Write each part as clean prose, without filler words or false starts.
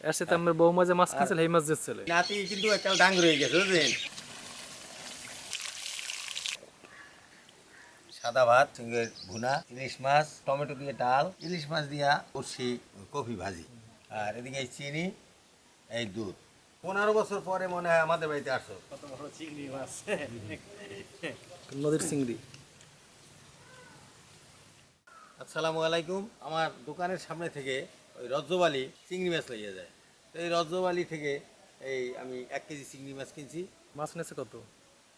এর সাথে আমার বৌমা যে মাছ কিনছিল সেই মাছ দিচ্ছিল। নাতি কিন্তু একটা ডাং রয়ে গেছে বুঝলেন। সাদা ভাত, সঙ্গে ভুনা, ইলিশ মাছ, টমেটো দিয়ে ডাল, ইলিশ মাছ দিয়া করছি কফি ভাজি, আর এদিকে এই চিনি, এই দুধ। 15 বছর পরে মনে হয় আমাদের বাড়িতে আসো। কত বড় চিংড়ি মাছ, নদীর চিংড়ি। আসসালামু আলাইকুম। আমার দোকানের সামনে থেকে ওই রজ্জবালি চিংড়ি মাছ লইয়া যায়। তো এই রজ্জবালি থেকে এই আমি 1 কেজি চিংড়ি মাছ কিনছি। মাছ নেছে কত?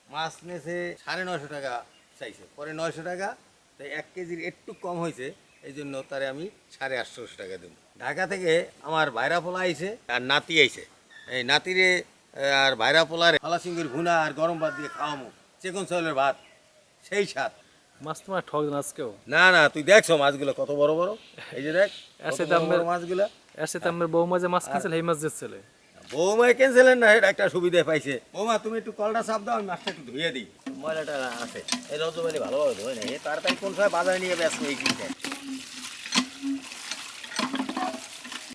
মাছ নেছে 950 টাকা চাইছে, পরে 900 টাকা। তাই 1 কেজির একটু কম হয়েছে, এই জন্য তারে আমি 850 টাকা দেব। ঢাকা থেকে আমার ভাইরা পোলা আইছে আর নাতি আইছে। এই নাতিরে আর ভাইরা পোলার হলা চিংড়ির ভুনা আর গরম ভাত দিয়ে খাওয়ামু, চিকন চাউলের ভাত, সেই স্বাদ। মাছ তোমার ঠক দেন আজকেও? না না, তুই দেখছো মাছগুলো কত বড় বড়, এই যে দেখ এর কত সাথে বড় বড় আমার মাছগুলো। এর সাথে আমার বৌমা যে মাছ কিনছিল সেই মাছ দিচ্ছিল। বৌমায় ক্যান্সেলেন না, এটা একটা সুবিধা পাইছে। বৌমা তুমি একটু কলটা চাপ দাও, আমি মাছটা একটু ধুয়ে দিই, ময়লাটা আছে। এই রজবালি ভালোভাবে ধোয় না, তাড়াতাড়ি কোন সময় বাজারে নিয়ে ব্যস্ত এই কিনতে।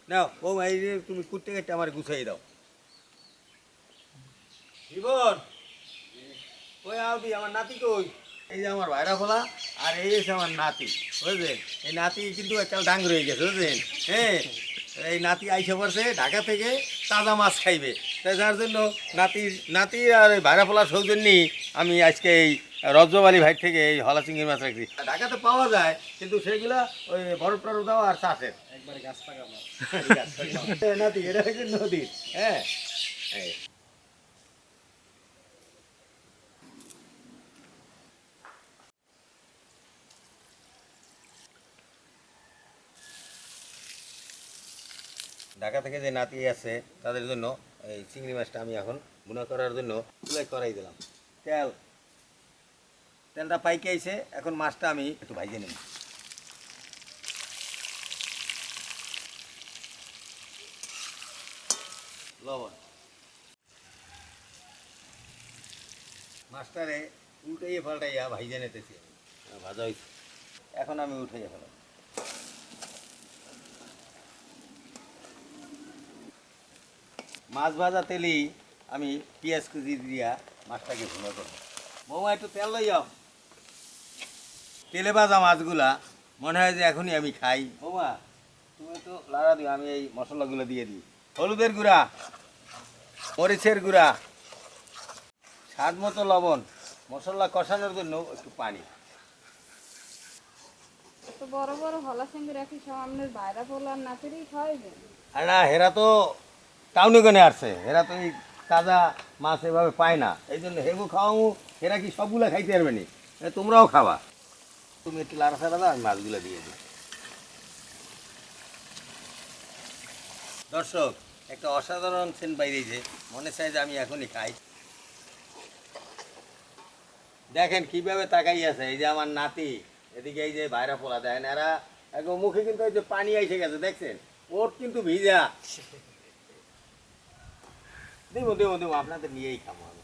নাও বৌমা, এই যে তুমি কুটতে কেটে আমার গুছাই দাও। জীবন কই আবি, আমার নাতি কই? এই যে আমার ভাইরা ফোলা, আর এই হচ্ছে আমার নাতি, বুঝলেন। এই নাতি কিন্তু একটা ডাং রয়ে গেছে বুঝলেন। হ্যাঁ, এই নাতি আইসে পড়ছে ঢাকা থেকে, তাজা মাছ খাইবে। তাই যার জন্য নাতি আর এই ভাইরা ফোলার সৌজন্যেই আমি আজকে এই রজ্জবালি ভাই থেকে এই হলা চিংড়ি মাছ রাখছি। ঢাকাতে পাওয়া যায়, কিন্তু সেগুলা ওই বরফ টরফ দেওয়া আর চাষের একবারে গাছ পাকা মাছ। নাতি, এটা হচ্ছে নদীর। হ্যাঁ, ঢাকা থেকে যে নাতি আছে তাদের জন্য এই চিংড়ি মাছটা আমি এখন ভুনা করার জন্য চুলাই করাই দিলাম। তেলটা পাইকে আইছে, এখন মাছটা আমি একটু ভাইজে নেব। লবণ, মাছটারে উল্টাইয়ে পাল্টাইয়া ভাইজে নিতেছি আমি। ভাজা হয়েছে, এখন আমি উঠাইয়া ফেলাম। মাছ ভাজা তেলেই আমি পেঁয়াজ কুচি দিয়া মাছটাকে ভুনা করব। বৌমা একটু তেল লই যাও। তেলে ভাজা মাছগুলা মনে হয় যে এখনই আমি খাই। বৌমা তুমি একটু লাড়া দিও, আমি এই মশলাগুলো দিয়ে দিই। হলুদের গুঁড়া, মরিচের গুঁড়া, স্বাদ মতো লবণ, মশলা কষানোর জন্য একটু পানি। এত বড় বড় হলা সঙ্গে রাখি সব আপনার বাইরা পোলার নাতিরই খাওয়াইবেন? আর না, হেরা তো টাউনে গনে আসছে, হেরা তো এই তাজা মাছ এভাবে পায় না, এই জন্য হেগো খাওয়াবো। হেরা কি সবগুলা খাইতে পারবে না, তোমরাও খাবা। তুমি একটু লাড়া ছাড়া দাও, আমি মাছগুলো দিয়ে দিই। দর্শক, একটা অসাধারণ সেন্ট বাইরেছে, মনে চাই যে আমি এখনই খাই। দেখেন কিভাবে তাকাই আছে, এই যে আমার নাতি, এদিকে এই যে ভাইরা পোলা, দেখেন এরা একদম মুখে কিন্তু এই যে পানি এসে গেছে, দেখছেন ওর কিন্তু ভিজা। দেবো দেবো দেবো, আপনাদের নিয়েই খাবো আমি।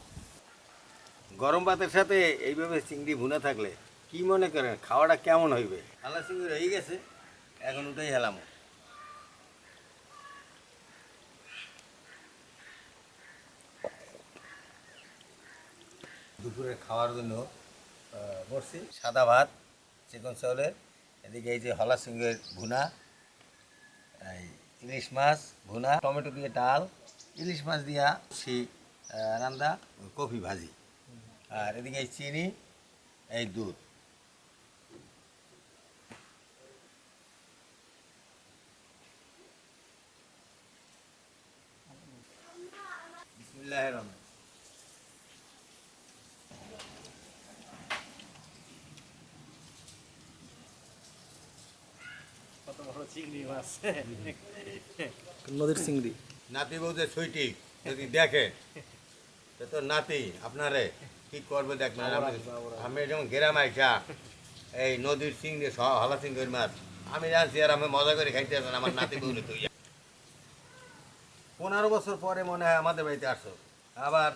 গরম ভাতের সাথে এইভাবে চিংড়ি ভুনা থাকলে কি মনে করেন খাওয়াটা কেমন হইবে? আলা চিংড়ি হয়ে গেছে, এখন ওটাই হেলাম। দুপুরে খাওয়ার জন্য বসছি। সাদা ভাত, চিকন চাউলের, এদিকে এই যে হলা সিংহের ভুনা, এই ইলিশ মাছ ভুনা, টমেটো দিয়ে ডাল, ইলিশ মাছ দিয়া রান্দা, কফি ভাজি, আর এদিকে এই চিনি, এই দুধ। বিসমিল্লাহির রহমানির রহিম। কত বড় চিংড়ি মাছ, নদীর চিংড়ি। নাতি বলতে সুইটি যদি দেখে তো নাতি আপনারে কি করবে দেখবেন। আমি যেমন গ্রাম আইসা এই নদীর চিংড়ি হলা চিংড়ির মাছ আমি জানছি, আর আমি মজা করে খাইতে আসেন। আমার নাতি বলে তুই 15 বছর পরে মনে হয় আমাদের বাড়িতে আসো, আবার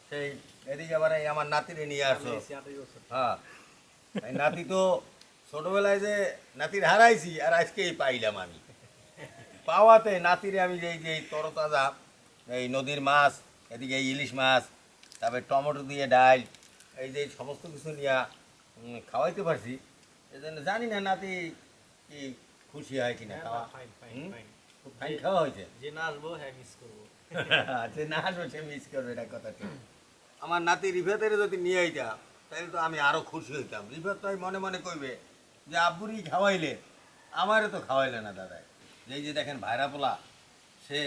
সেই এদিকে আবার এই আমার নাতিরে নিয়ে আসো। হ্যাঁ, এই নাতি তো ছোটবেলায় যে নাতির হারাইছি, আর আজকেই পাইলাম আমি। পাওয়াতে নাতিরে আমি যে এই তরতাজা এই নদীর মাছ, এদিকে এই ইলিশ মাছ, তারপরে টমেটো দিয়ে ডাল, এই যে সমস্ত কিছু নিয়ে খাওয়াইতে পারছি। এই জন্য জানি না নাতি কি খুশি হয় কিনা খাওয়া। ফাইন ফাইন হুম? ফাইন। খুব ফাইন খাওয়া হয়েছে। যে না আসবো হ্যাঁ মিস করবো। যে না আসবে সে মিস করবে, এটা কথা ঠিক। আমার নাতি রিফাতের যদি নিয়ে আইতাম তাহলে তো আমি আরো খুশি হইতাম। রিফাত তো মনে মনে কইবে যে আব্বুরই খাওয়াইলে, আমারে তো খাওয়াইলে না দাদাই। যে দেখেন ভাইরা পোলা, সে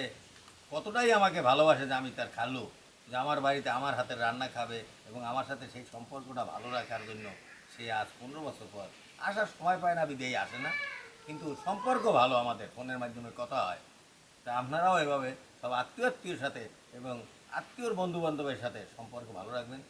কতটাই আমাকে ভালোবাসে যে আমি তার খালু, যে আমার বাড়িতে আমার হাতের রান্না খাবে এবং আমার সাথে সেই সম্পর্কটা ভালো রাখার জন্য সে আজ 15 বছর পর আসার সময় পায় না, বিদেয়ী আসে না, কিন্তু সম্পর্ক ভালো, আমাদের ফোনের মাধ্যমে কথা হয়। তা আপনারাও এভাবে সব আত্মীয়র সাথে এবং আত্মীয়র বন্ধু বান্ধবের সাথে সম্পর্ক ভালো রাখবেন।